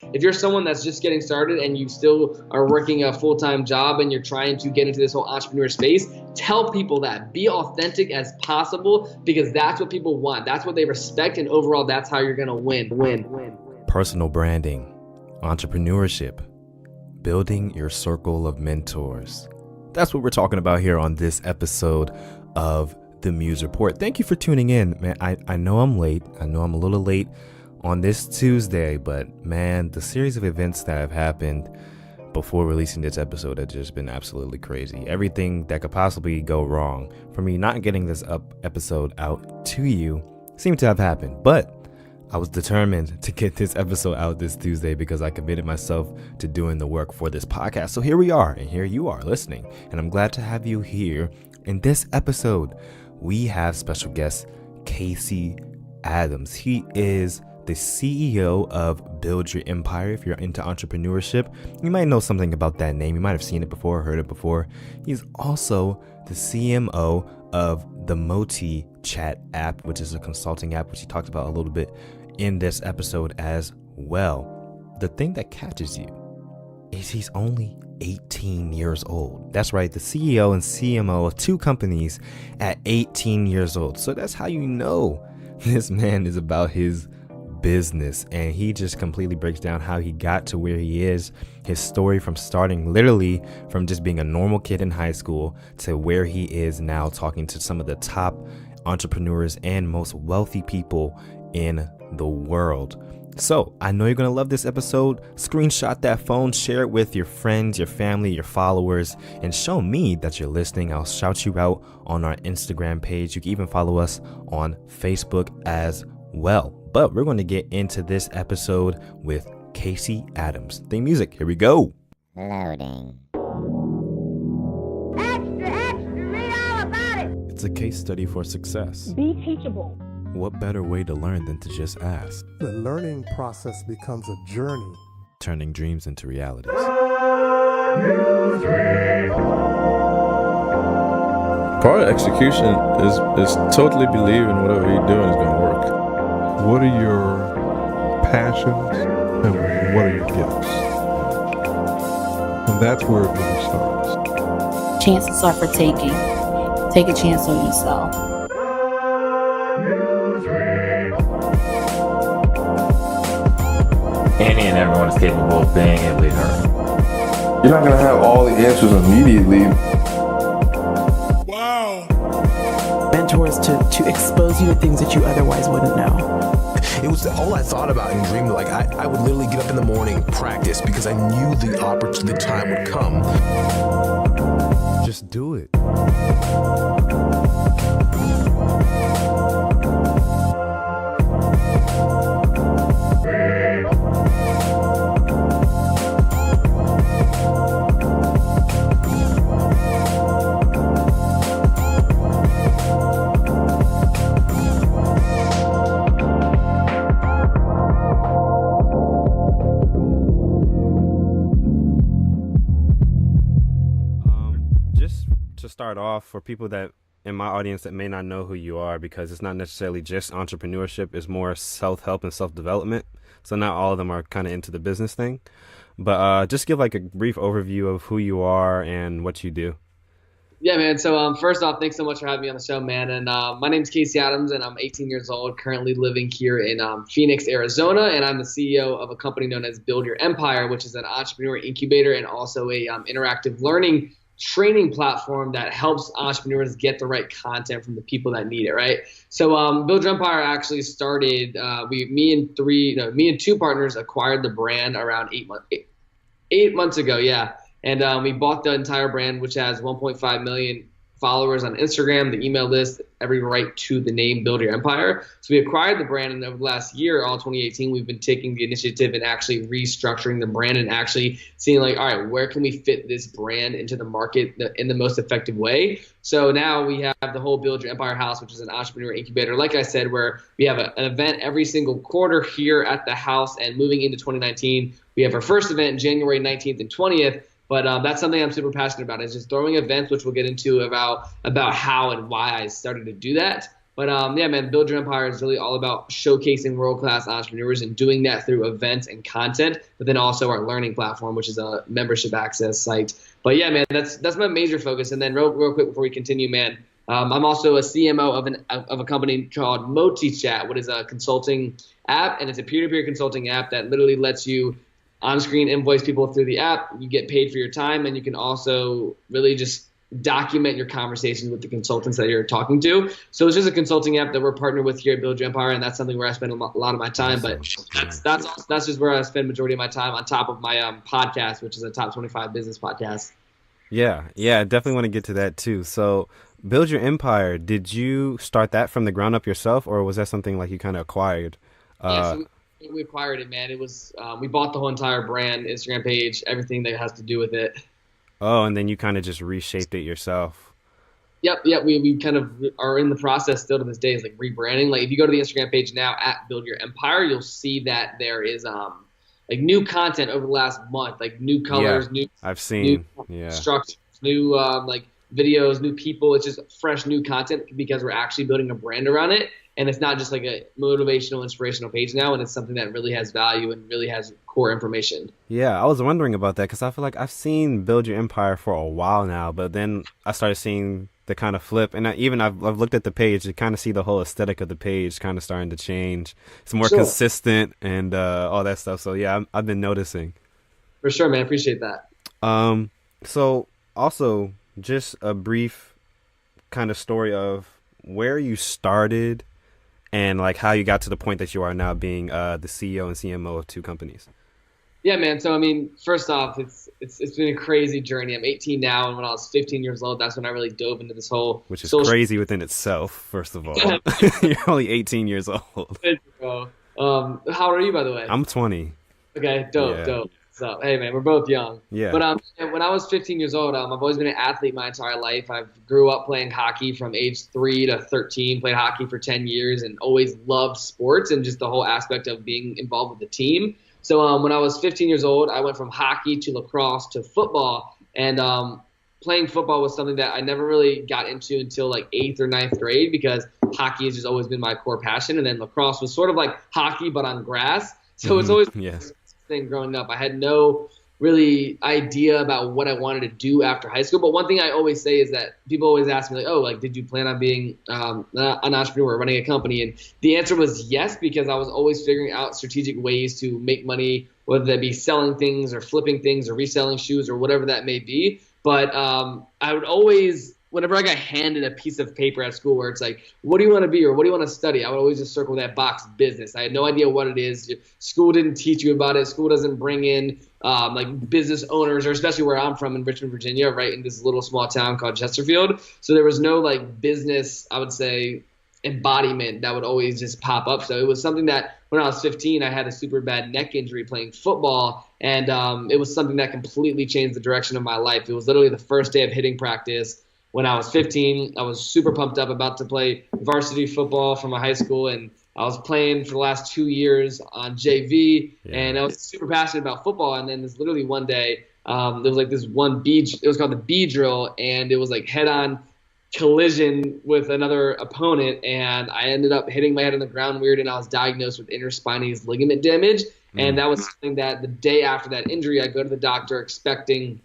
If you're someone that's just getting started and you still are working a full-time job and you're trying to get into this whole entrepreneur space, tell people that. Be authentic as possible, because that's what people want. That's what they respect, and overall, that's how you're going to win. Personal branding, entrepreneurship, building your circle of mentors. That's what we're talking about here on this episode of The Muse Report. Thank you for tuning in, man. I know I'm late. I know I'm a little late on this Tuesday, but man, the series of events that have happened before releasing this episode have just been absolutely crazy. Everything that could possibly go wrong for me not getting this episode out to you seemed to have happened, but I was determined to get this episode out this Tuesday because I committed myself to doing the work for this podcast. So here we are, and here you are listening, and I'm glad to have you here. In this episode, we have special guest Casey Adams. He is the CEO of Build Your Empire. If you're into entrepreneurship, you might know something about that name. You might have seen it before, heard it before. He's also the CMO of the MOTI Chat App, which is a consulting app, which he talked about a little bit in this episode as well. The thing that catches you is he's only 18 years old. That's right, the CEO and CMO of two companies at 18 years old. So that's how you know this man is about his business, and he just completely breaks down how he got to where he is, his story from starting literally from just being a normal kid in high school to where he is now, talking to some of the top entrepreneurs and most wealthy people in the world. So I know you're going to love this episode. Screenshot that phone, share it with your friends, your family, your followers, and show me that you're listening. I'll shout you out on our Instagram page. You can even follow us on Facebook as well. But we're going to get into this episode with Casey Adams. Theme music, here we go. Loading. Extra, read all about it. It's a case study for success. Be teachable. What better way to learn than to just ask? The learning process becomes a journey. Turning dreams into realities. Part of execution is totally believing whatever you're doing is going to work. What are your passions and what are your gifts? And that's where it really starts. Chances are for taking. Take a chance on yourself. Any and everyone is capable of being a leader. You're not going to have all the answers immediately. Mentors to expose you to things that you otherwise wouldn't know. It was all I thought about and dreamed. Like I would literally get up in the morning, practice, because I knew the time would come. Just do it. Start off for people that in my audience that may not know who you are, because it's not necessarily just entrepreneurship, it's more self-help and self-development, so not all of them are kind of into the business thing, but just give like a brief overview of who you are and what you do. Yeah, man. So first off, thanks so much for having me on the show, man. And my name's Casey Adams, and I'm 18 years old, currently living here in Phoenix, Arizona, and I'm the CEO of a company known as Build Your Empire, which is an entrepreneur incubator and also a interactive learning training platform that helps entrepreneurs get the right content from the people that need it, right? So Build Your Empire actually started, me and two partners acquired the brand around 8 months ago, yeah. And we bought the entire brand, which has 1.5 million followers on Instagram, the email list, every right to the name Build Your Empire. So we acquired the brand, and over the last year, all 2018, we've been taking the initiative and actually restructuring the brand and actually seeing like, all right, where can we fit this brand into the market in the most effective way? So now we have the whole Build Your Empire house, which is an entrepreneur incubator, like I said, where we have an event every single quarter here at the house. And moving into 2019, we have our first event January 19th and 20th. But that's something I'm super passionate about, is just throwing events, which we'll get into about how and why I started to do that. But yeah, man, Build Your Empire is really all about showcasing world-class entrepreneurs and doing that through events and content, but then also our learning platform, which is a membership access site. But yeah, man, that's my major focus. And then real quick before we continue, man, I'm also a CMO of a company called MOTI Chat, which is a consulting app, and it's a peer-to-peer consulting app that literally lets you on-screen invoice people through the app. You get paid for your time, and you can also really just document your conversations with the consultants that you're talking to. So it's just a consulting app that we're partnered with here at Build Your Empire, and that's something where I spend a lot of my time. But that's just where I spend majority of my time on top of my podcast, which is a top 25 business podcast. Yeah, I definitely want to get to that too. So Build Your Empire, did you start that from the ground up yourself, or was that something like you kind of acquired? So we acquired it, man. It was we bought the whole entire brand, Instagram page, everything that has to do with it. Oh, and then you kind of just reshaped it yourself. Yep. We kind of are in the process still to this day, is like rebranding. Like if you go to the Instagram page now at Build Your Empire, you'll see that there is like new content over the last month, like new colors, I've seen structures, new like videos, new people. It's just fresh new content because we're actually building a brand around it. And it's not just like a motivational, inspirational page now, and it's something that really has value and really has core information. Yeah, I was wondering about that because I feel like I've seen Build Your Empire for a while now, but then I started seeing the kind of flip, and I've looked at the page to kind of see the whole aesthetic of the page kind of starting to change. It's more consistent and all that stuff. So yeah, I've been noticing. For sure, man. I appreciate that. So also just a brief kind of story of where you started and like how you got to the point that you are now being the CEO and CMO of two companies. Yeah, man. So I mean, first off, it's been a crazy journey. I'm 18 now, and when I was 15 years old, that's when I really dove into this whole which is crazy within itself. First of all, you're only 18 years old. How old are you, by the way? I'm 20. Okay, dope. So hey, man, we're both young. Yeah. But when I was 15 years old, I've always been an athlete my entire life. I grew up playing hockey from age 3 to 13. Played hockey for 10 years, and always loved sports and just the whole aspect of being involved with the team. So when I was 15 years old, I went from hockey to lacrosse to football, and playing football was something that I never really got into until like 8th or 9th grade because hockey has just always been my core passion, and then lacrosse was sort of like hockey but on grass. So it's always thing growing up. I had no really idea about what I wanted to do after high school. But one thing I always say is that people always ask me like, oh, like, did you plan on being an entrepreneur, running a company? And the answer was yes, because I was always figuring out strategic ways to make money, whether that be selling things or flipping things or reselling shoes or whatever that may be. But I would always, whenever I got handed a piece of paper at school where it's like, what do you want to be or what do you want to study? I would always just circle that box, business. I had no idea what it is. School didn't teach you about it. School doesn't bring in like business owners, or especially where I'm from in Richmond, Virginia, right in this little small town called Chesterfield. So there was no like business, I would say, embodiment that would always just pop up. So it was something that when I was 15, I had a super bad neck injury playing football. And it was something that completely changed the direction of my life. It was literally the first day of hitting practice. When I was 15, I was super pumped up about to play varsity football for my high school, and I was playing for the last 2 years on JV, and I was super passionate about football. And then this literally one day, there was like this one it was called the B drill, and it was like head-on collision with another opponent, and I ended up hitting my head on the ground weird, and I was diagnosed with interspinous ligament damage. And that was something that the day after that injury, I go to the doctor expecting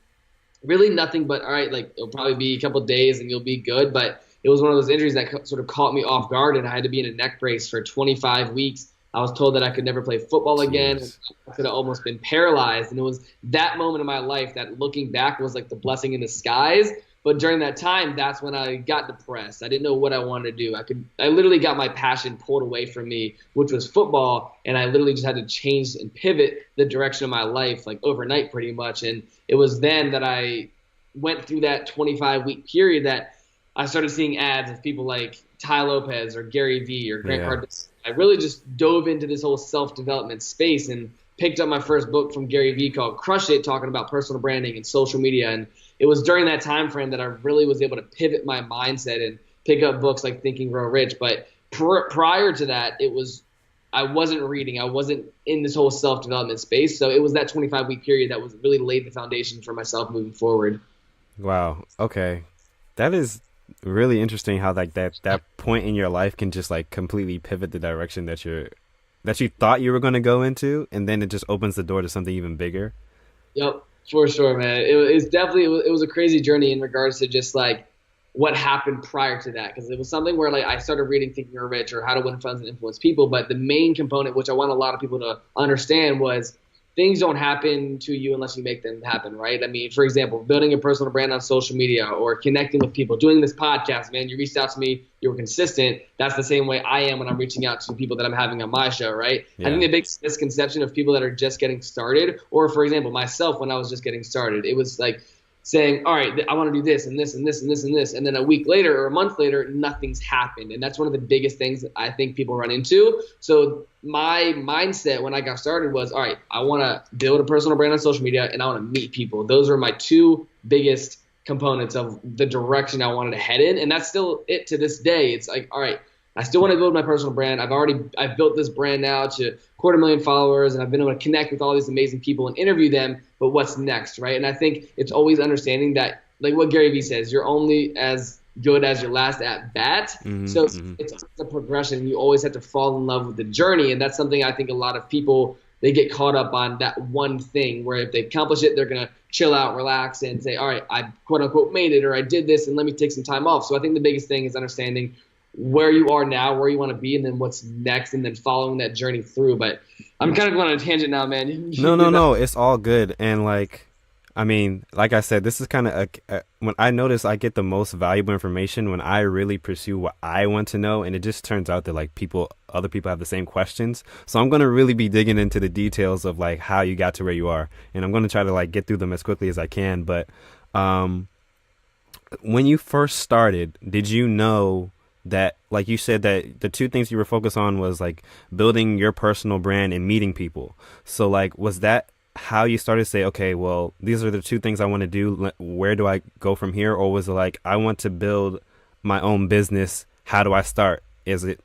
really nothing but, all right, like it'll probably be a couple of days and you'll be good. But it was one of those injuries that sort of caught me off guard, and I had to be in a neck brace for 25 weeks. I was told that I could never play football again. I could have almost been paralyzed. And it was that moment in my life that, looking back, was like the blessing in disguise. But during that time, that's when I got depressed. I didn't know what I wanted to do. I literally got my passion pulled away from me, which was football, and I literally just had to change and pivot the direction of my life, like overnight pretty much. And it was then that I went through that 25-week period that I started seeing ads of people like Ty Lopez or Gary Vee or Grant Cardone. I really just dove into this whole self-development space and picked up my first book from Gary Vee called Crush It, talking about personal branding and social media. And it was during that time frame that I really was able to pivot my mindset and pick up books like Think and Grow Rich. But prior to that, I wasn't reading. I wasn't in this whole self-development space. So it was that 25-week period that was really laid the foundation for myself moving forward. Wow. Okay. That is really interesting how like that point in your life can just like completely pivot the direction that you thought you were going to go into, and then it just opens the door to something even bigger. Yep, for sure, man. It's definitely it was a crazy journey in regards to just like what happened prior to that, because it was something where like I started reading Think and Grow Rich or How to Win Friends and Influence People, but the main component, which I want a lot of people to understand, was things don't happen to you unless you make them happen, right? I mean, for example, building a personal brand on social media or connecting with people, doing this podcast, man, you reached out to me, you were consistent. That's the same way I am when I'm reaching out to people that I'm having on my show, right? Yeah. I think the big misconception of people that are just getting started, or for example, myself when I was just getting started, it was like saying, all right, I want to do this and this and this and this and this. And then a week later or a month later, nothing's happened. And that's one of the biggest things that I think people run into. So my mindset when I got started was, all right, I want to build a personal brand on social media and I want to meet people. Those are my two biggest components of the direction I wanted to head in. And that's still it to this day. It's like, all right, I still want to build my personal brand. I've built this brand now to 250,000 followers, and I've been able to connect with all these amazing people and interview them. But what's next, right? And I think it's always understanding that, like what Gary Vee says, you're only as good as your last at bat. So it's a progression. You always have to fall in love with the journey, and that's something I think a lot of people, they get caught up on that one thing where if they accomplish it, they're gonna chill out, relax, and say, all right, I quote unquote made it, or I did this, and let me take some time off. So I think the biggest thing is understanding where you are now, where you want to be, and then what's next, and then following that journey through. But I'm kind of going on a tangent now, man. No, it's all good. And like, I mean, like I said, this is kind of when I notice I get the most valuable information when I really pursue what I want to know, and it just turns out that like other people have the same questions. So I'm going to really be digging into the details of like how you got to where you are, and I'm going to try to like get through them as quickly as I can. But when you first started, did you know that, like you said, that the two things you were focused on was like building your personal brand and meeting people? So like, was that how you started to say, okay, well, these are the two things I want to do, where do I go from here? Or was it like, I want to build my own business, how do I start? And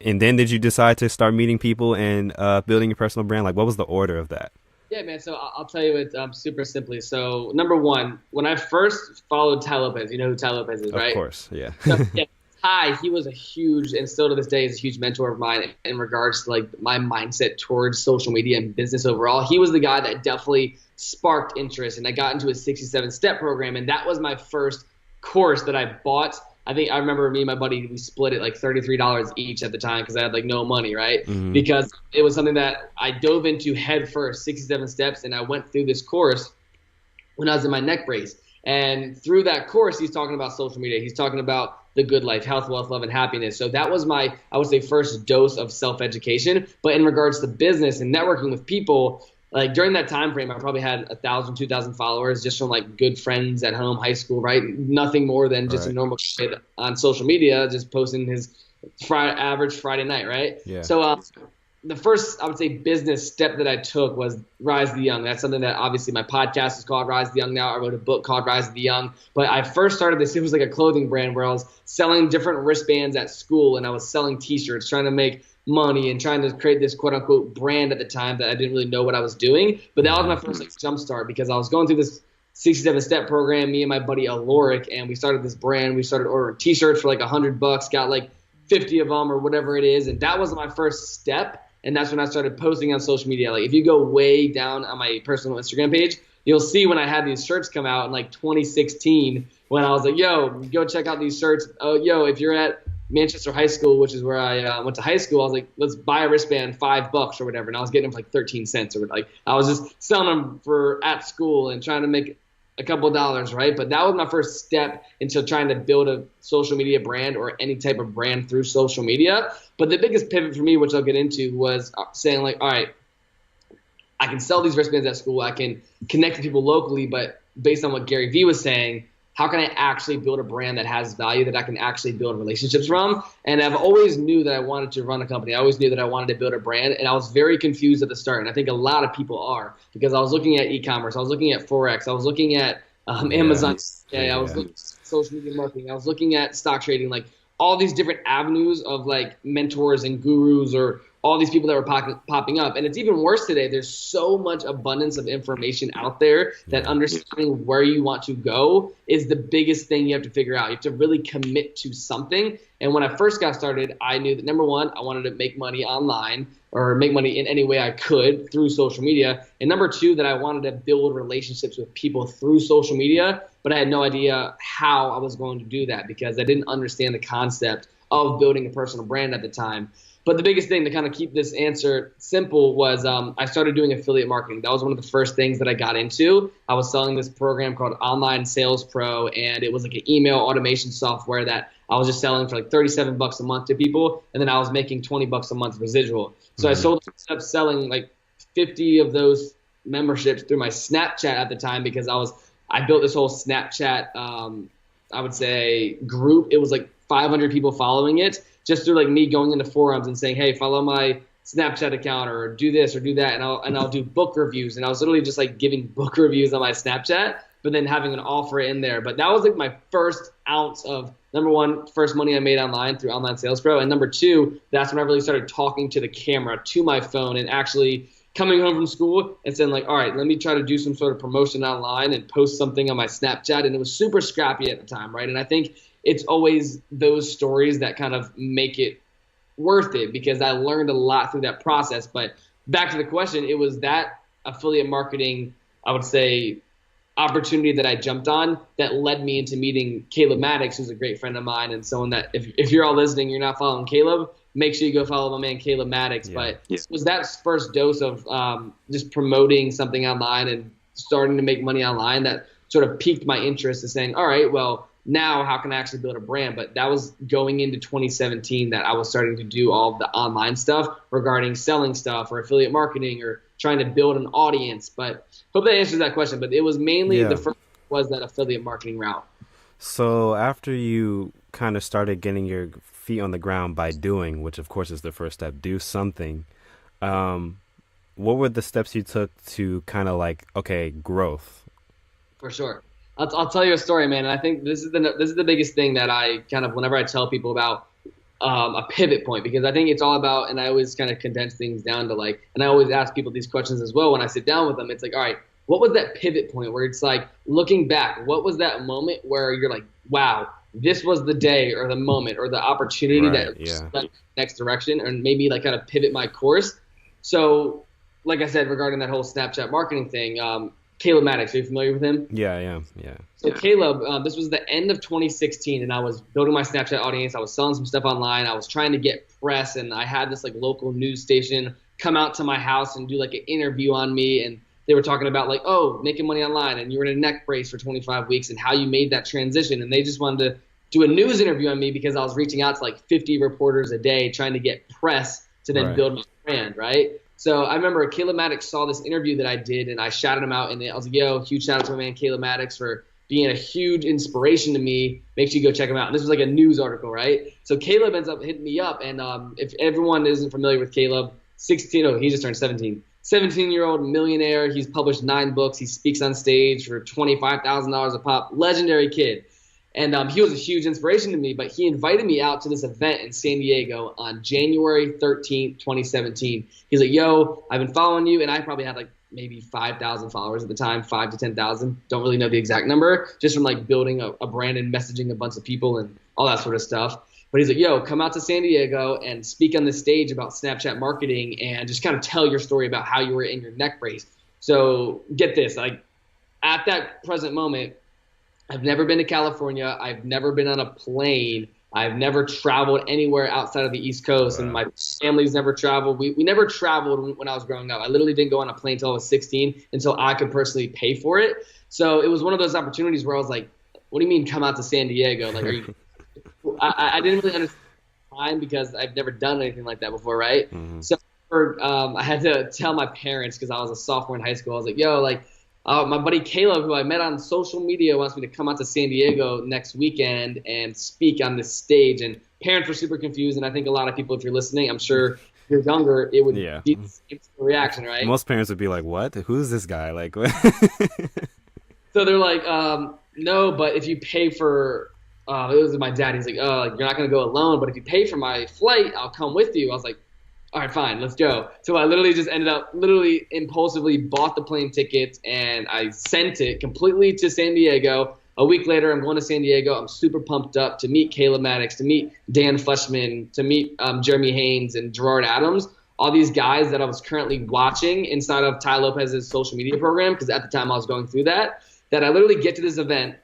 then did you decide to start meeting people and building your personal brand? Like, what was the order of that? Yeah, man. So I'll tell you it super simply. So number one, when I first followed Ty Lopez, you know who Ty Lopez is, right? Of course, yeah. So, yeah. Ty, he was a huge, and still to this day is a huge mentor of mine in regards to like my mindset towards social media and business overall. He was the guy that definitely sparked interest, and I got into his 67-step program, and that was my first course that I bought. I think I remember me and my buddy, we split it like $33 each at the time because I had like no money, right? Because it was something that I dove into head first, 67 steps, and I went through this course when I was in my neck brace. And through that course, he's talking about social media. He's talking about the good life, health, wealth, love, and happiness. So that was my, I would say, first dose of self-education. But in regards to business and networking with people, like during that time frame, I probably had 1,000, 2,000 followers just from like good friends at home, high school, right? Nothing more than just a normal kid on social media, just posting his average Friday night, right? Yeah. So the first, I would say, business step that I took was Rise the Young. That's something that obviously my podcast is called Rise the Young now. I wrote a book called Rise the Young. But I first started this, it was like a clothing brand where I was selling different wristbands at school, and I was selling T-shirts, trying to make money and trying to create this quote unquote brand at the time that I didn't really know what I was doing. But that was my first like jump start, because I was going through this 67-step program, me and my buddy Aloric, and we started this brand. We started ordering T-shirts for like $100, got like 50 of them or whatever it is. And that was my first step. And that's when I started posting on social media. Like if you go way down on my personal Instagram page, you'll see when I had these shirts come out in like 2016, when I was like, yo, go check out these shirts. Oh, yo, if you're at Manchester High School, which is where I went to high school, I was like, let's buy a wristband, $5 or whatever. And I was getting them for like 13 cents or like, I was just selling them for at school and trying to make a couple of dollars, right? But that was my first step into trying to build a social media brand or any type of brand through social media. But the biggest pivot for me, which I'll get into, was saying like, all right, I can sell these wristbands at school. I can connect with people locally, but based on what Gary Vee was saying, how can I actually build a brand that has value, that I can actually build relationships from? And I've always knew that I wanted to run a company. I always knew that I wanted to build a brand, and I was very confused at the start. And I think a lot of people are, because I was looking at e-commerce, I was looking at Forex, I was looking at Amazon, I was looking at social media marketing, I was looking at stock trading, like all these different avenues of like mentors and gurus or all these people that were popping up. And it's even worse today. There's so much abundance of information out there that understanding where you want to go is the biggest thing you have to figure out. You have to really commit to something. And when I first got started, I knew that number one, I wanted to make money online or make money in any way I could through social media. And number two, that I wanted to build relationships with people through social media, but I had no idea how I was going to do that because I didn't understand the concept of building a personal brand at the time. But the biggest thing to kind of keep this answer simple was I started doing affiliate marketing. That was one of the first things that I got into. I was selling this program called Online Sales Pro, and it was like an email automation software that I was just selling for like $37 a month to people, and then I was making $20 a month residual. So I ended up selling like 50 of those memberships through my Snapchat at the time because I built this whole Snapchat, I would say, group. It was like 500 people following it, just through like me going into forums and saying, hey, follow my Snapchat account or do this or do that. And I'll do book reviews. And I was literally just like giving book reviews on my Snapchat, but then having an offer in there. But that was like my first ounce of, number one, first money I made online through Online Sales Pro. And number two, that's when I really started talking to the camera, to my phone, and actually coming home from school and saying like, all right, let me try to do some sort of promotion online and post something on my Snapchat. And it was super scrappy at the time, right? And I think it's always those stories that kind of make it worth it because I learned a lot through that process. But back to the question, it was that affiliate marketing, I would say, opportunity that I jumped on that led me into meeting Caleb Maddox, who's a great friend of mine and someone that if you're all listening, you're not following Caleb, make sure you go follow my man Caleb Maddox. But it was that first dose of just promoting something online and starting to make money online that sort of piqued my interest in saying, all right, well, now how can I actually build a brand? But that was going into 2017 that I was starting to do all of the online stuff regarding selling stuff or affiliate marketing or trying to build an audience. But hope that answers that question. But it was mainly the first was that affiliate marketing route. So after you kind of started getting your feet on the ground by doing, which of course is the first step, do something. What were the steps you took to kind of like, okay, growth? For sure. I'll tell you a story, man. And I think this is the biggest thing that I kind of, whenever I tell people about a pivot point, because I think it's all about, and I always kind of condense things down to like, and I always ask people these questions as well when I sit down with them. It's like, all right, what was that pivot point where it's like looking back, what was that moment where you're like, wow, this was the day or the moment or the opportunity that next direction and maybe like kind of pivot my course. So like I said, regarding that whole Snapchat marketing thing, Caleb Maddox, are you familiar with him? Yeah. So Caleb, this was the end of 2016, and I was building my Snapchat audience. I was selling some stuff online. I was trying to get press, and I had this like local news station come out to my house and do like an interview on me, and they were talking about like, oh, making money online, and you were in a neck brace for 25 weeks, and how you made that transition, and they just wanted to do a news interview on me because I was reaching out to like 50 reporters a day trying to get press to then build my brand, right? So I remember Caleb Maddox saw this interview that I did, and I shouted him out, and I was like, yo, huge shout out to my man Caleb Maddox for being a huge inspiration to me. Make sure you go check him out. And this was like a news article, right? So Caleb ends up hitting me up, and if everyone isn't familiar with Caleb, he just turned 17. 17-year-old millionaire. He's published 9 books. He speaks on stage for $25,000 a pop. Legendary kid. And he was a huge inspiration to me, but he invited me out to this event in San Diego on January 13th, 2017. He's like, yo, I've been following you, and I probably had like maybe 5,000 followers at the time, 5 to 10,000. Don't really know the exact number, just from like building a brand and messaging a bunch of people and all that sort of stuff. But he's like, yo, come out to San Diego and speak on the stage about Snapchat marketing and just kind of tell your story about how you were in your neck brace. So get this, like at that present moment, I've never been to California. I've never been on a plane. I've never traveled anywhere outside of the East Coast, and my family's never traveled. We never traveled when I was growing up. I literally didn't go on a plane until I was 16, until I could personally pay for it. So it was one of those opportunities where I was like, what do you mean come out to San Diego? Like, are you – I didn't really understand time because I've never done anything like that before, right? Mm-hmm. So I had to tell my parents because I was a sophomore in high school. I was like, yo, like – my buddy Caleb, who I met on social media, wants me to come out to San Diego next weekend and speak on this stage. And parents were super confused. And I think a lot of people, if you're listening, I'm sure if you're younger, it would be the same reaction, right? Most parents would be like, what? Who's this guy? Like, what? So they're like, no, but if you pay for it was my dad. He's like, oh, like, you're not going to go alone. But if you pay for my flight, I'll come with you. I was like, all right, fine, let's go. So I literally just ended up literally impulsively bought the plane tickets and I sent it completely to San Diego. A week later, I'm going to San Diego. I'm super pumped up to meet Caleb Maddox, to meet Dan Fleshman, to meet Jeremy Haynes and Gerard Adams, all these guys that I was currently watching inside of Ty Lopez's social media program, because at the time I was going through that I literally get to this event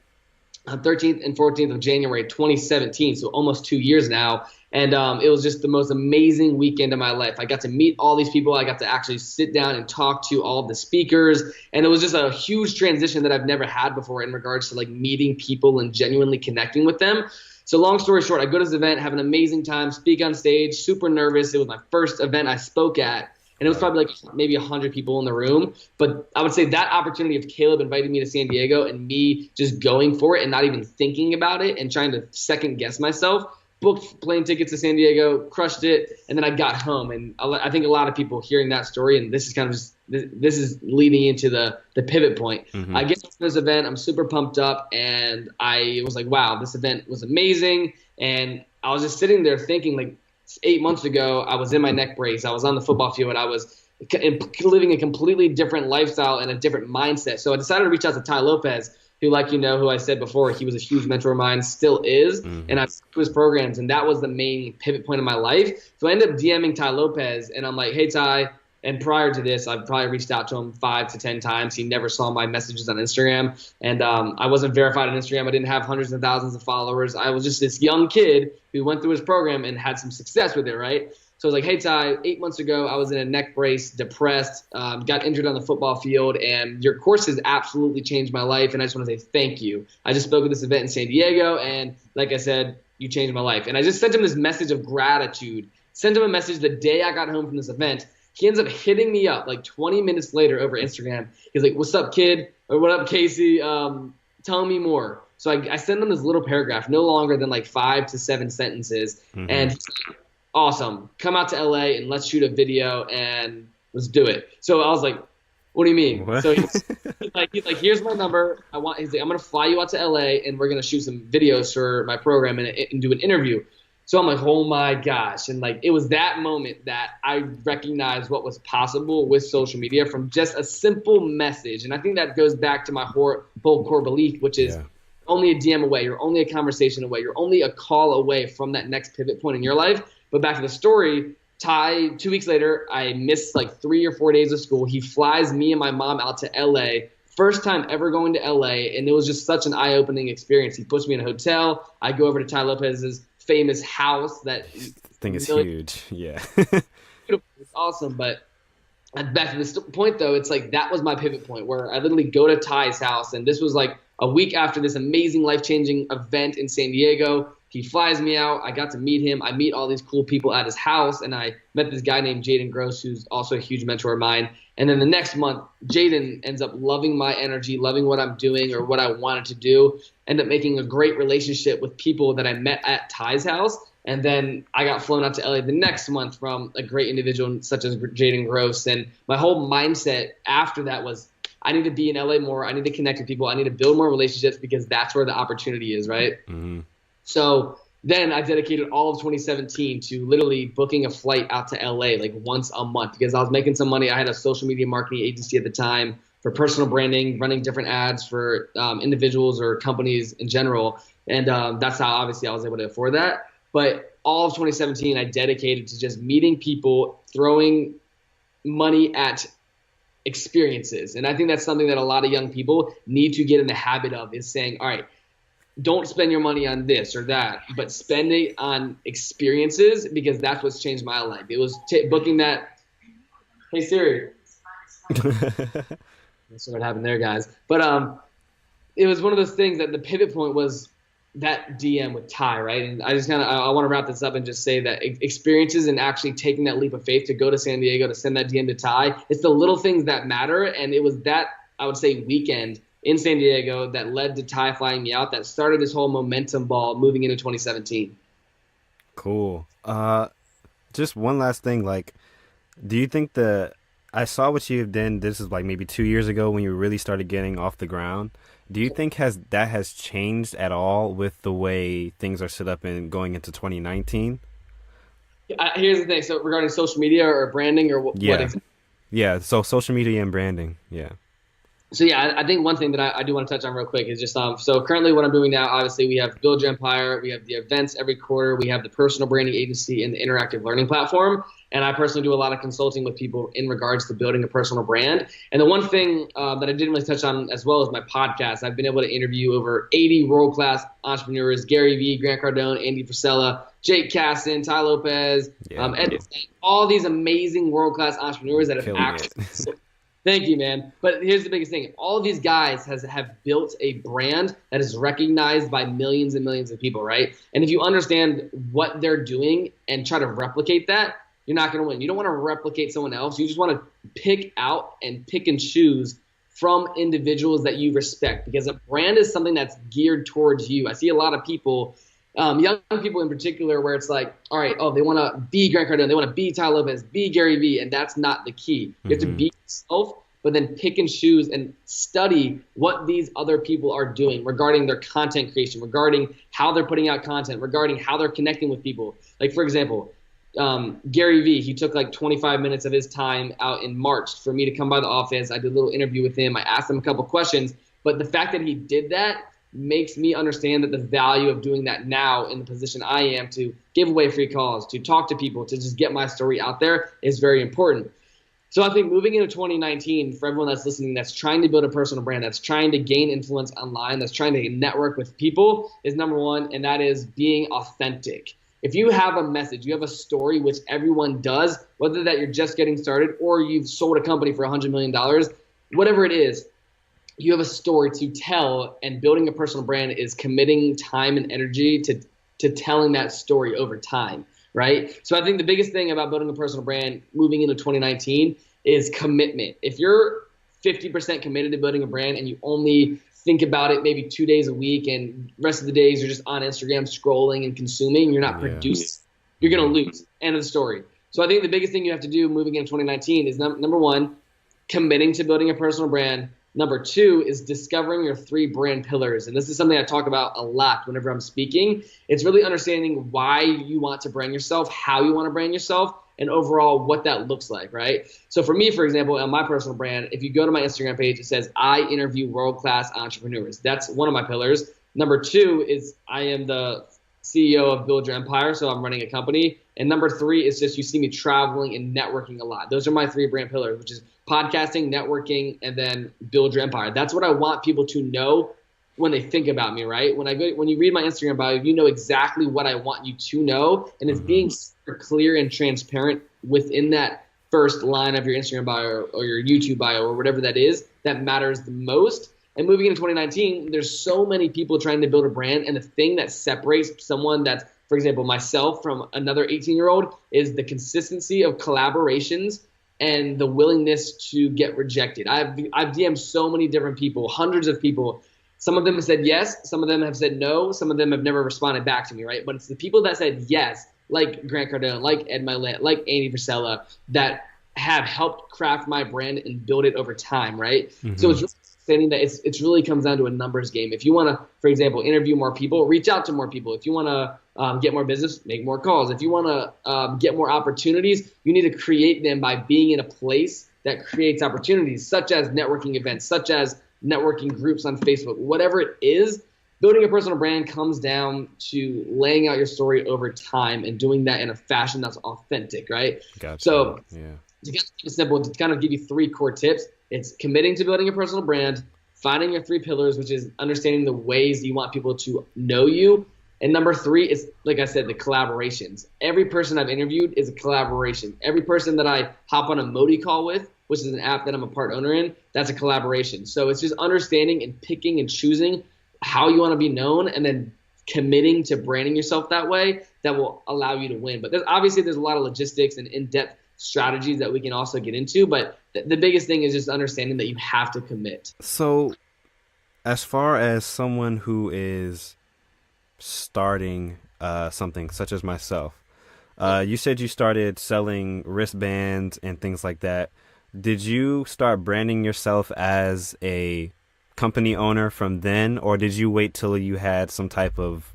on 13th and 14th of January 2017, so almost 2 years now. And it was just the most amazing weekend of my life. I got to meet all these people. I got to actually sit down and talk to all of the speakers. And it was just a huge transition that I've never had before in regards to like meeting people and genuinely connecting with them. So long story short, I go to this event, have an amazing time, speak on stage, super nervous. It was my first event I spoke at. And it was probably like maybe 100 people in the room. But I would say that opportunity of Caleb inviting me to San Diego and me just going for it and not even thinking about it and trying to second guess myself, booked plane tickets to San Diego, crushed it, and then I got home. And I think a lot of people hearing that story, and this is kind of just this is leading into the pivot point. Mm-hmm. I get to this event, I'm super pumped up, and I was like, wow, this event was amazing. And I was just sitting there thinking, like, 8 months ago, I was in my neck brace. I was on the football field. I was living a completely different lifestyle and a different mindset. So I decided to reach out to Ty Lopez, who, like who I said before, he was a huge mentor of mine, still is, and I took his programs, and that was the main pivot point of my life. So I ended up DMing Ty Lopez, and I'm like, hey, Ty, and prior to this, I've probably reached out to him 5 to 10 times. He never saw my messages on Instagram, and I wasn't verified on Instagram. I didn't have hundreds of thousands of followers. I was just this young kid who went through his program and had some success with it, right? So I was like, hey, Ty, 8 months ago, I was in a neck brace, depressed, got injured on the football field, and your course has absolutely changed my life, and I just want to say thank you. I just spoke at this event in San Diego, and like I said, you changed my life. And I just sent him this message of gratitude, sent him a message the day I got home from this event. He ends up hitting me up like 20 minutes later over Instagram. He's like, what's up, kid? Or what up, Casey? Tell me more. So I sent him this little paragraph, no longer than like 5 to 7 sentences, and awesome. Come out to LA and let's shoot a video and let's do it. So I was like, what do you mean? What? So he's like, here's my number. He's like, I'm going to fly you out to LA and we're going to shoot some videos for my program and do an interview. So I'm like, oh my gosh. And like, it was that moment that I recognized what was possible with social media from just a simple message. And I think that goes back to my whole core belief, which is only a DM away. You're only a conversation away. You're only a call away from that next pivot point in your life. But back to the story, Ty, 2 weeks later, I missed like 3 or 4 days of school. He flies me and my mom out to LA. First time ever going to LA, and it was just such an eye-opening experience. He puts me in a hotel. I go over to Ty Lopez's famous house. That thing is huge. Yeah. It's awesome. But back to this point, though, it's like that was my pivot point where I literally go to Ty's house, and this was like a week after this amazing life-changing event in San Diego. He flies me out. I got to meet him. I meet all these cool people at his house, and I met this guy named Jaden Gross, who's also a huge mentor of mine. And then the next month, Jaden ends up loving my energy, loving what I'm doing or what I wanted to do, end up making a great relationship with people that I met at Ty's house. And then I got flown out to LA the next month from a great individual such as Jaden Gross. And my whole mindset after that was, I need to be in LA more. I need to connect with people. I need to build more relationships because that's where the opportunity is, right? Mm-hmm. So then I dedicated all of 2017 to literally booking a flight out to LA like once a month because I was making some money. I had a social media marketing agency at the time for personal branding, running different ads for individuals or companies in general. And that's how obviously I was able to afford that. But all of 2017 I dedicated to just meeting people, throwing money at experiences. And I think that's something that a lot of young people need to get in the habit of is saying, all right, don't spend your money on this or that, but spend it on experiences because that's what's changed my life. It was booking that. Hey Siri. That's what happened there, guys. But it was one of those things that the pivot point was that DM with Ty, right? And I just I want to wrap this up and just say that experiences and actually taking that leap of faith to go to San Diego to send that DM to Ty, it's the little things that matter. And it was that, I would say, weekend in San Diego that led to Ty flying me out that started this whole momentum ball moving into 2017. Cool. Just one last thing. Like, do you think I saw what you've done. This is like maybe 2 years ago when you really started getting off the ground. Do you think that has changed at all with the way things are set up in going into 2019? Here's the thing. So regarding social media or branding or what Yeah. exactly? Yeah. So social media and branding. Yeah. So yeah, I think one thing that I do want to touch on real quick is just so currently what I'm doing now, obviously we have Build Your Empire, we have the events every quarter, we have the personal branding agency and the interactive learning platform, and I personally do a lot of consulting with people in regards to building a personal brand. And the one thing that I didn't really touch on as well as my podcast, I've been able to interview over 80 world-class entrepreneurs: Gary Vee, Grant Cardone, Andy Frisella, Jake Casson, Ty Lopez, Ed, all these amazing world-class entrepreneurs that have actually Thank you, man. But here's the biggest thing. All of these guys have built a brand that is recognized by millions and millions of people, right? And if you understand what they're doing and try to replicate that, you're not going to win. You don't want to replicate someone else. You just want to pick out and pick and choose from individuals that you respect, because a brand is something that's geared towards you. I see a lot of people, young people in particular, where it's like, all right, they want to be Grant Cardone, they want to be Ty Lopez, be Gary Vee, and that's not the key. You have to be yourself, but then pick and choose and study what these other people are doing regarding their content creation, regarding how they're putting out content, regarding how they're connecting with people. Like, for example, Gary Vee, he took like 25 minutes of his time out in March for me to come by the office. I did a little interview with him. I asked him a couple questions, but the fact that he did that makes me understand that the value of doing that now in the position I am, to give away free calls, to talk to people, to just get my story out there, is very important. So I think moving into 2019, for everyone that's listening, that's trying to build a personal brand, that's trying to gain influence online, that's trying to network with people, is number one, and that is being authentic. If you have a message, you have a story, which everyone does, whether that you're just getting started or you've sold a company for $100 million, whatever it is, you have a story to tell, and building a personal brand is committing time and energy to telling that story over time, right? So I think the biggest thing about building a personal brand moving into 2019 is commitment. If you're 50% committed to building a brand and you only think about it maybe 2 days a week and the rest of the days you're just on Instagram scrolling and consuming, you're not producing, you're going to lose. End of the story. So I think the biggest thing you have to do moving into 2019 is number one, committing to building a personal brand. Number two is discovering your 3 brand pillars. And this is something I talk about a lot whenever I'm speaking. It's really understanding why you want to brand yourself, how you want to brand yourself, and overall what that looks like, right? So for me, for example, on my personal brand, if you go to my Instagram page, it says, I interview world-class entrepreneurs. That's one of my pillars. Number 2 is I am the CEO of Build Your Empire, so I'm running a company. And number 3 is just you see me traveling and networking a lot. Those are my 3 brand pillars, which is podcasting, networking, and then Build Your Empire. That's what I want people to know when they think about me, right? When you read my Instagram bio, you know exactly what I want you to know, and it's being super clear and transparent within that first line of your Instagram bio or your YouTube bio or whatever that is that matters the most. And moving into 2019, there's so many people trying to build a brand, and the thing that separates someone that's, for example, myself from another 18-year-old is the consistency of collaborations and the willingness to get rejected. I've DM'd so many different people, hundreds of people. Some of them have said yes, some of them have said no, some of them have never responded back to me, right? But it's the people that said yes, like Grant Cardone, like Ed Milet, like Andy Frisella, that have helped craft my brand and build it over time, right? So it's really saying that it's really comes down to a numbers game. If you want to, for example, interview more people, reach out to more people. If you want to get more business, make more calls. If you want to get more opportunities, you need to create them by being in a place that creates opportunities, such as networking events, such as networking groups on Facebook, whatever it is. Building a personal brand comes down to laying out your story over time and doing that in a fashion that's authentic, right? Gotcha. So to keep it simple, to kind of give you 3 core tips, it's committing to building a personal brand, finding your 3 pillars, which is understanding the ways you want people to know you. And number 3 is, like I said, the collaborations. Every person I've interviewed is a collaboration. Every person that I hop on a MOTI call with, which is an app that I'm a part owner in, that's a collaboration. So it's just understanding and picking and choosing how you want to be known, and then committing to branding yourself that way that will allow you to win. But there's a lot of logistics and in-depth strategies that we can also get into. But the biggest thing is just understanding that you have to commit. So as far as someone who is starting something such as myself, you said you started selling wristbands and things like that. Did you start branding yourself as a company owner from then, or did you wait till you had some type of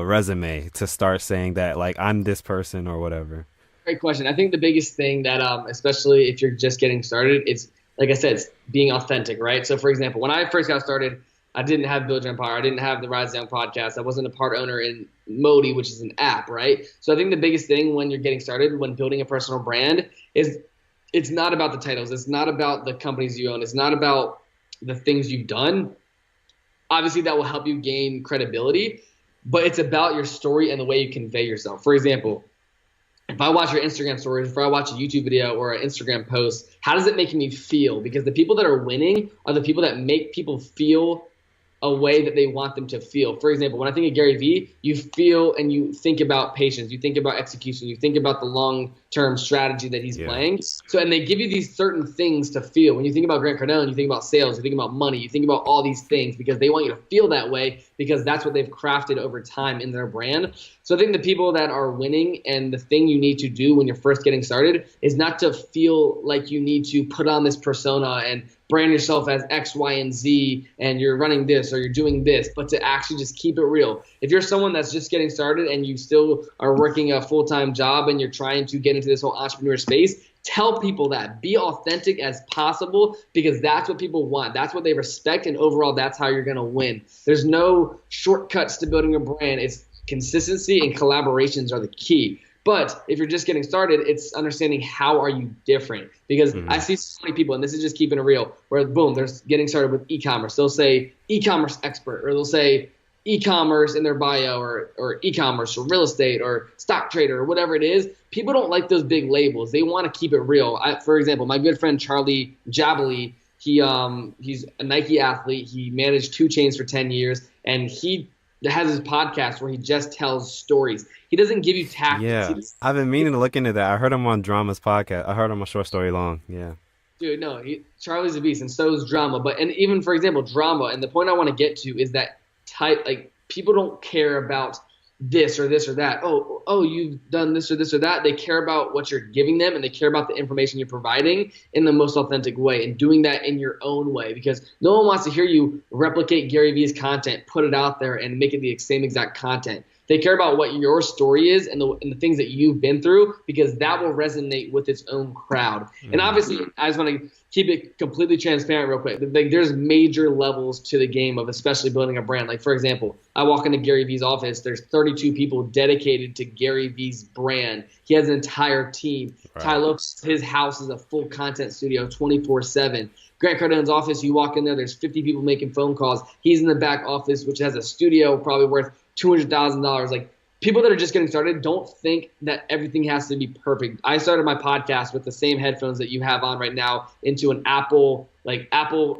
resume to start saying that like I'm this person or whatever? Great question. I think the biggest thing that, especially if you're just getting started, is, like I said, it's being authentic, right? So, for example, when I first got started, I didn't have Build Your Empire. I didn't have the Rise Down podcast. I wasn't a part owner in MOTI, which is an app, right? So I think the biggest thing when you're getting started, when building a personal brand, is it's not about the titles. It's not about the companies you own. It's not about the things you've done. Obviously, that will help you gain credibility, but it's about your story and the way you convey yourself. For example, if I watch your Instagram stories, if I watch a YouTube video or an Instagram post, how does it make me feel? Because the people that are winning are the people that make people feel a way that they want them to feel. For example, when I think of Gary Vee, you feel and you think about patience, you think about execution, you think about the long-term strategy that he's playing. So, and they give you these certain things to feel. When you think about Grant Cardone, you think about sales, you think about money, you think about all these things because they want you to feel that way because that's what they've crafted over time in their brand. So I think the people that are winning, and the thing you need to do when you're first getting started is not to feel like you need to put on this persona and brand yourself as X, Y, and Z, and you're running this or you're doing this, but to actually just keep it real. If you're someone that's just getting started and you still are working a full-time job and you're trying to get into this whole entrepreneur space, tell people that. Be authentic as possible because that's what people want. That's what they respect, and overall, that's how you're going to win. There's no shortcuts to building a brand. It's consistency and collaborations are the key. But if you're just getting started, it's understanding how are you different. Because I see so many people, and this is just keeping it real, where boom, they're getting started with e-commerce. They'll say e-commerce expert, or they'll say e-commerce in their bio, or e-commerce or real estate or stock trader or whatever it is. People don't like those big labels. They want to keep it real. For example, my good friend Charlie Jabali, he's a Nike athlete. He managed 2 Chainz for 10 years, and he has his podcast where he just tells stories. He doesn't give you tactics. Yeah, I've been meaning to look into that. I heard him on Drama's podcast. I heard him on Short Story Long. Yeah. Dude, no, Charlie's a beast, and so is Drama. And even, for example, Drama, and the point I want to get to is that people don't care about this or this or that. Oh, you've done this or this or that. They care about what you're giving them, and they care about the information you're providing in the most authentic way, and doing that in your own way, because no one wants to hear you replicate Gary Vee's content, put it out there, and make it the same exact content. They care about what your story is and the things that you've been through, because that will resonate with its own crowd. And obviously, I just want to keep it completely transparent real quick. Like, there's major levels to the game of especially building a brand. Like, for example, I walk into Gary Vee's office. There's 32 people dedicated to Gary Vee's brand. He has an entire team. Right. Ty Lopes, his house is a full content studio 24/7. Grant Cardone's office, you walk in there, there's 50 people making phone calls. He's in the back office, which has a studio probably worth $200,000. Like, people that are just getting started don't think that everything has to be perfect. I started my podcast with the same headphones that you have on right now into an Apple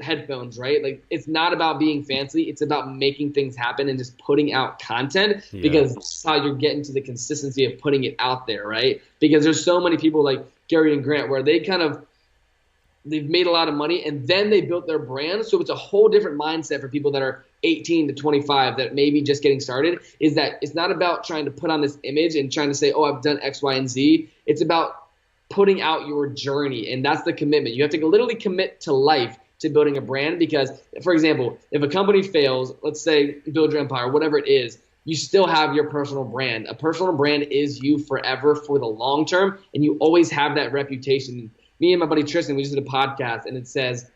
headphones, right? Like, it's not about being fancy. It's about making things happen and just putting out content, because that's how you're getting to the consistency of putting it out there, right? Because there's so many people like Gary and Grant where they've made a lot of money and then they built their brand. So it's a whole different mindset for people that are 18 to 25 that may be just getting started, is that it's not about trying to put on this image and trying to say, oh, I've done X, Y, and Z. It's about putting out your journey, and that's the commitment. You have to literally commit to life to building a brand, because, for example, if a company fails, let's say Build Your Empire, whatever it is, you still have your personal brand. A personal brand is you forever for the long term, and you always have that reputation. Me and my buddy Tristan, we just did a podcast, and it says,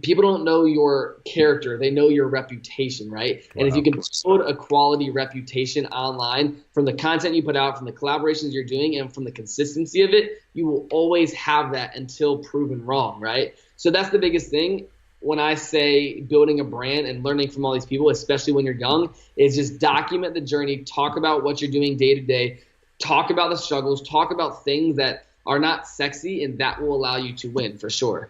people don't know your character, they know your reputation, right? Wow. And if you can build a quality reputation online from the content you put out, from the collaborations you're doing, and from the consistency of it, you will always have that until proven wrong, right? So that's the biggest thing when I say building a brand and learning from all these people, especially when you're young, is just document the journey, talk about what you're doing day to day, talk about the struggles, talk about things that are not sexy, and that will allow you to win for sure.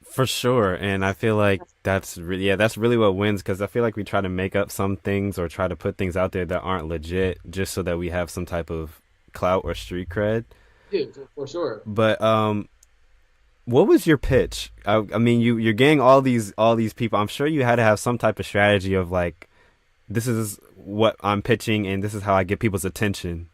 For sure. And I feel like that's really what wins, because I feel like we try to make up some things or try to put things out there that aren't legit just so that we have some type of clout or street cred. Dude, for sure. But what was your pitch? I mean, you're getting all these people. I'm sure you had to have some type of strategy of like, this is what I'm pitching and this is how I get people's attention.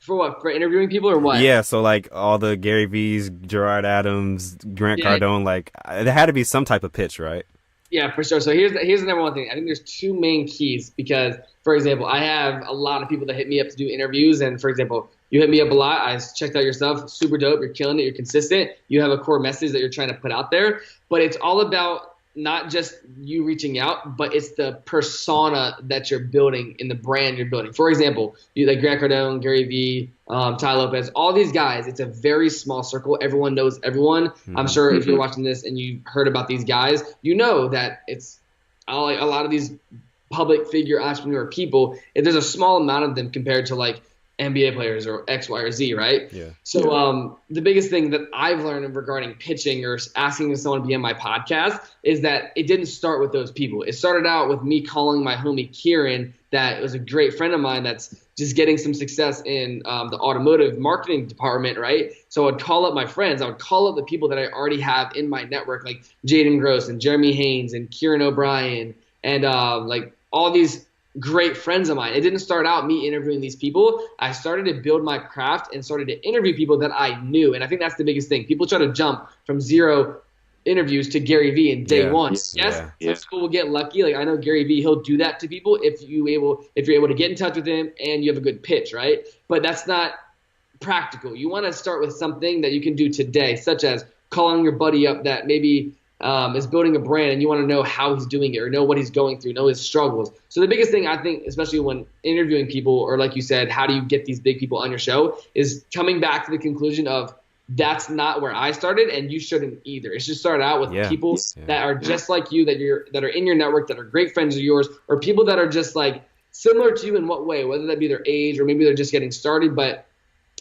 For what? For interviewing people or what? Yeah, so like all the Gary V's, Gerard Adams, Grant Cardone, like there had to be some type of pitch, right? Yeah, for sure. So here's the number one thing. I think there's two main keys because, for example, I have a lot of people that hit me up to do interviews. And for example, you hit me up a lot. I checked out your stuff. Super dope. You're killing it. You're consistent. You have a core message that you're trying to put out there. But it's all about not just you reaching out, but it's the persona that you're building in the brand you're building. For example, you like Grant Cardone, Gary Vee, Ty Lopez, all these guys. It's a very small circle. Everyone knows everyone. I'm sure if you're watching this and you heard about these guys, you know that it's a lot of these public figure entrepreneur people. If there's a small amount of them compared to like NBA players or X, Y, or Z, right? Yeah. So the biggest thing that I've learned regarding pitching or asking someone to be on my podcast is that it didn't start with those people. It started out with me calling my homie Kieran, that was a great friend of mine that's just getting some success in the automotive marketing department, right? So I'd call up my friends. I would call up the people that I already have in my network, like Jaden Gross and Jeremy Haynes and Kieran O'Brien and like all these great friends of mine. It didn't start out me interviewing these people. I started to build my craft and started to interview people that I knew. And I think that's the biggest thing. People try to jump from 0 interviews to Gary Vee in day one. Yes, some people will get lucky. Like I know Gary Vee, he'll do that to people if you're able to get in touch with him and you have a good pitch, right? But that's not practical. You want to start with something that you can do today, such as calling your buddy up that maybe is building a brand and you want to know how he's doing it or know what he's going through, know his struggles. So the biggest thing I think, especially when interviewing people or like you said, how do you get these big people on your show, is coming back to the conclusion of that's not where I started and you shouldn't either. It should start out with people that are just like you, that are in your network, that are great friends of yours, or people that are just like similar to you in what way, whether that be their age or maybe they're just getting started. But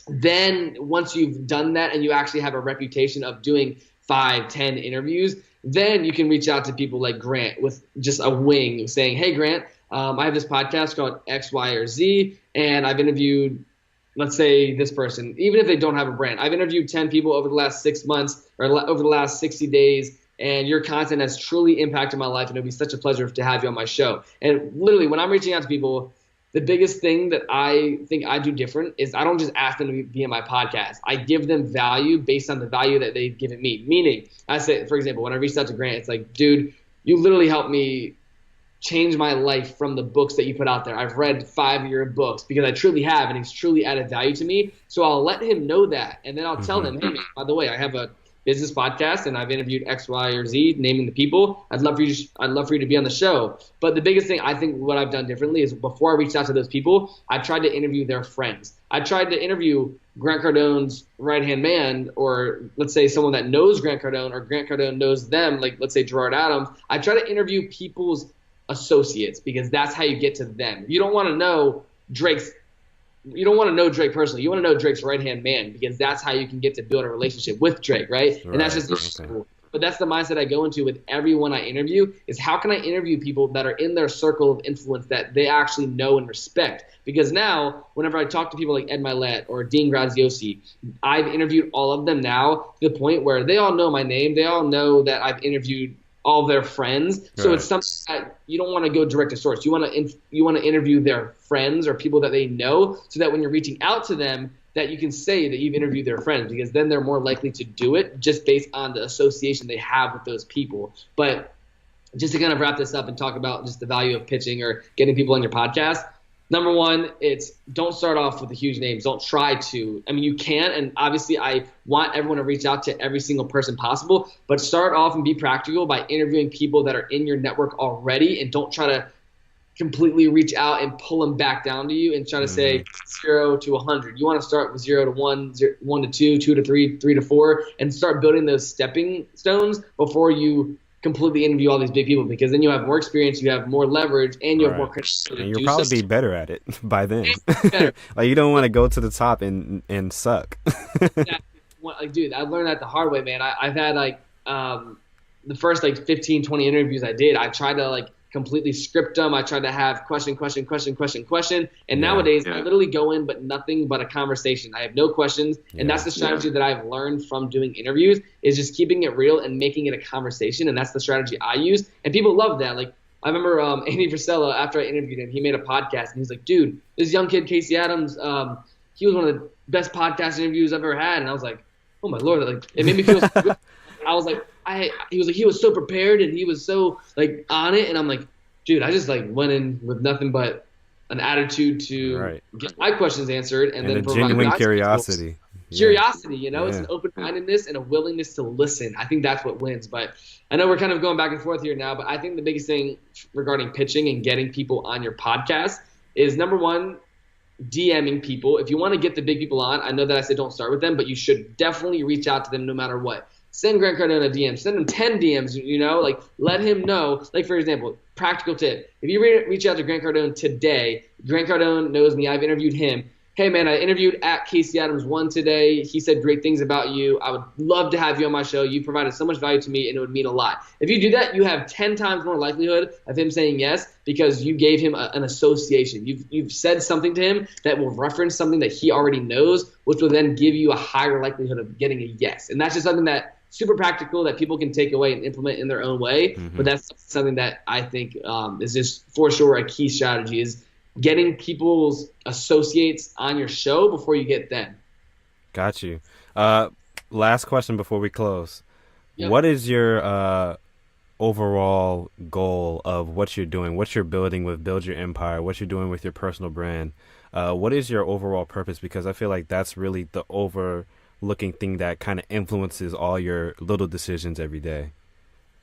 then once you've done that and you actually have a reputation of doing 5, 10 interviews, then you can reach out to people like Grant with just a wing saying, hey, Grant, I have this podcast called X, Y, or Z, and I've interviewed, let's say, this person, even if they don't have a brand. I've interviewed 10 people over the last 6 months or over the last 60 days, and your content has truly impacted my life, and it'll be such a pleasure to have you on my show. And literally, when I'm reaching out to people, the biggest thing that I think I do different is I don't just ask them to be on my podcast. I give them value based on the value that they've given me. Meaning, I say, for example, when I reached out to Grant, it's like, dude, you literally helped me change my life from the books that you put out there. I've read 5 of your books because I truly have, and he's truly added value to me. So I'll let him know that, and then I'll tell them, hey, man, by the way, I have a business podcast and I've interviewed X, Y, or Z, naming the people. I'd love for you to be on the show. But the biggest thing I think what I've done differently is before I reached out to those people, I tried to interview their friends. I tried to interview Grant Cardone's right-hand man, or let's say someone that knows Grant Cardone, or Grant Cardone knows them, like let's say Gerard Adams. I try to interview people's associates because that's how you get to them. You don't want to know Drake personally. You want to know Drake's right-hand man because that's how you can get to build a relationship with Drake, right? And that's just cool. But that's the mindset I go into with everyone I interview is how can I interview people that are in their circle of influence that they actually know and respect? Because now, whenever I talk to people like Ed Milet or Dean Graziosi, I've interviewed all of them now to the point where they all know my name. They all know that I've interviewed all of their friends. So it's something that you don't want to go direct to source. You want to interview their friends or people that they know so that when you're reaching out to them, that you can say that you've interviewed their friends because then they're more likely to do it just based on the association they have with those people. But just to kind of wrap this up and talk about just the value of pitching or getting people on your podcast, number one, it's don't start off with the huge names. Don't try to. I mean, you can, and obviously I want everyone to reach out to every single person possible, but start off and be practical by interviewing people that are in your network already, and don't try to completely reach out and pull them back down to you and try to say 0 to 100. You want to start with 0 to 1, 1 to 2, 2 to 3, 3 to 4, and start building those stepping stones before you completely interview all these big people, because then you have more experience, you have more leverage, and you have more credibility. And you'll probably be better at it by then. Like you don't want to go to the top and suck. Like, dude, I learned that the hard way, man. I've had like the first like 15, 20 interviews I did, I tried to like completely script them. I tried to have question. And nowadays I literally go in, but nothing but a conversation. I have no questions. And that's the strategy that I've learned from doing interviews, is just keeping it real and making it a conversation. And that's the strategy I use. And people love that. Like I remember Andy Frisella, after I interviewed him, he made a podcast and he's like, dude, this young kid, Casey Adams, he was one of the best podcast interviews I've ever had. And I was like, oh my Lord, like it made me feel so good. I was like, he was so prepared and he was so like on it. And I'm like, dude, I just like went in with nothing but an attitude to get my questions answered and then a provide genuine guys curiosity. Curiosity, you know, it's an open-mindedness and a willingness to listen. I think that's what wins. But I know we're kind of going back and forth here now, but I think the biggest thing regarding pitching and getting people on your podcast is, number one, DMing people. If you want to get the big people on, I know that I said don't start with them, but you should definitely reach out to them no matter what. Send Grant Cardone a DM. Send him 10 DMs, you know, like let him know. Like, for example, practical tip. If you reach out to Grant Cardone today, Grant Cardone knows me. I've interviewed him. Hey, man, I interviewed at Casey Adams 1 today. He said great things about you. I would love to have you on my show. You provided so much value to me, and it would mean a lot. If you do that, you have 10 times more likelihood of him saying yes because you gave him an association. You've said something to him that will reference something that he already knows, which will then give you a higher likelihood of getting a yes. And that's just something that super practical that people can take away and implement in their own way. But that's something that I think is just for sure a key strategy is getting people's associates on your show before you get them. Got you. Last question before we close. Yep. What is your overall goal of what you're doing, what you're building with Build Your Empire, what you're doing with your personal brand? What is your overall purpose? Because I feel like that's really the overlooking thing that kind of influences all your little decisions every day.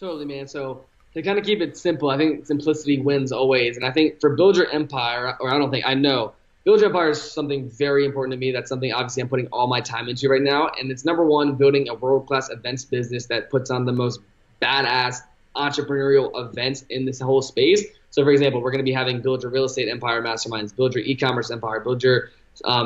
Totally, man. So to kind of keep it simple, I think simplicity wins always. And I think for Build Your Empire, I know Build Your Empire is something very important to me. That's something obviously I'm putting all my time into right now. And it's number one, building a world-class events business that puts on the most badass entrepreneurial events in this whole space. So for example, we're going to be having Build Your Real Estate Empire Masterminds, Build Your E-commerce Empire, Build Your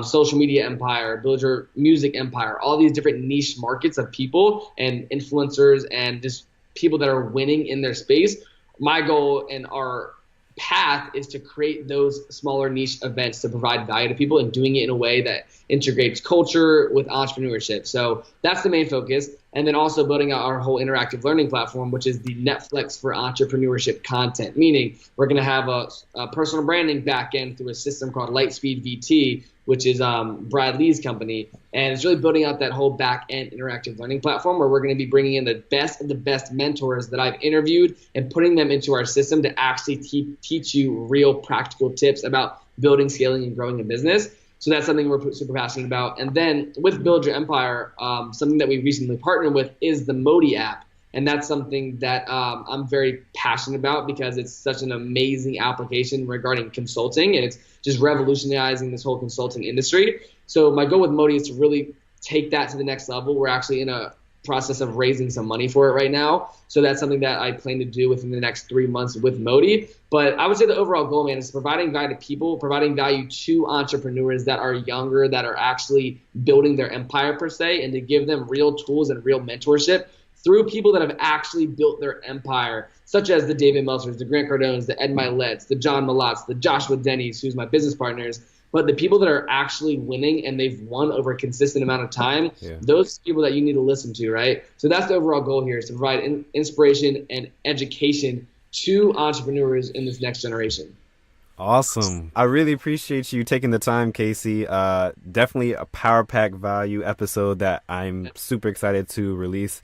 social media empire, Build Your music empire, all these different niche markets of people and influencers and just people that are winning in their space. My goal and our path is to create those smaller niche events to provide value to people and doing it in a way that integrates culture with entrepreneurship. So that's the main focus. And then also building out our whole interactive learning platform, which is the Netflix for entrepreneurship content, meaning we're going to have a personal branding backend through a system called Lightspeed VT, which is Brad Lee's company. And it's really building out that whole back-end interactive learning platform where we're going to be bringing in the best of the best mentors that I've interviewed and putting them into our system to actually teach you real practical tips about building, scaling, and growing a business. So that's something we're super passionate about. And then with Build Your Empire, something that we recently partnered with is the MOTI app. And that's something that I'm very passionate about because it's such an amazing application regarding consulting, and it's just revolutionizing this whole consulting industry. So my goal with MOTI is to really take that to the next level. We're actually in a process of raising some money for it right now. So that's something that I plan to do within the next 3 months with MOTI. But I would say the overall goal, man, is providing value to people, providing value to entrepreneurs that are younger, that are actually building their empire per se, and to give them real tools and real mentorship through people that have actually built their empire, such as the David Meltzers, the Grant Cardones, the Ed Miletts, the John Malotts, the Joshua Denny's, who's my business partners. But the people that are actually winning and they've won over a consistent amount of time, those people that you need to listen to, right? So that's the overall goal here, is to provide inspiration and education to entrepreneurs in this next generation. Awesome. I really appreciate you taking the time, Casey. Definitely a power pack value episode that I'm super excited to release.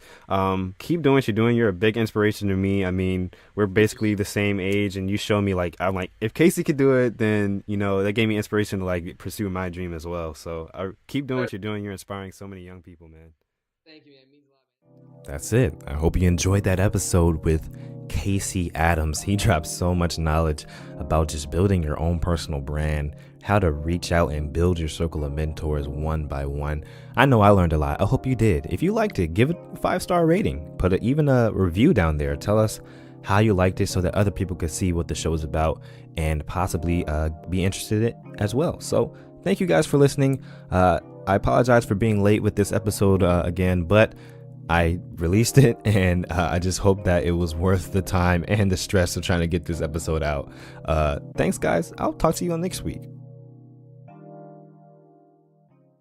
Keep doing what you're doing. You're a big inspiration to me. I mean, we're basically the same age, and you show me I'm like, if Casey could do it, then, you know, that gave me inspiration to like pursue my dream as well. So keep doing what you're doing. You're inspiring so many young people, man. Thank you, man. It means a lot. That's it. I hope you enjoyed that episode with Casey Adams. He drops so much knowledge about just building your own personal brand, how to reach out and build your circle of mentors one by one. I know I learned a lot. I hope you did. If you liked it, give it a 5-star rating. Put even a review down there. Tell us how you liked it so that other people could see what the show is about and possibly be interested in it as well. So thank you guys for listening. I apologize for being late with this episode again, but I released it, and I just hope that it was worth the time and the stress of trying to get this episode out. Thanks, guys. I'll talk to you on next week.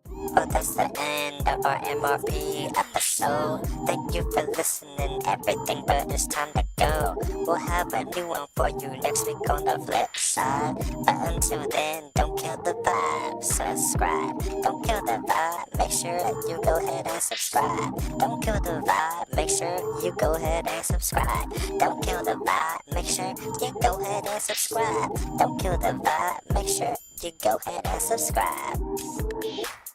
Oh, that's the end of our MRP episode. Thank you for listening. Everything but it's time to go. We'll have a new one for you next week on the flip side. But until then, don't kill the vibe. Subscribe. Don't kill the vibe. Make sure you go ahead and subscribe. Don't kill the vibe. Make sure you go ahead and subscribe. Don't kill the vibe. Make sure you go ahead and subscribe. Don't kill the vibe. Make sure you go ahead and subscribe.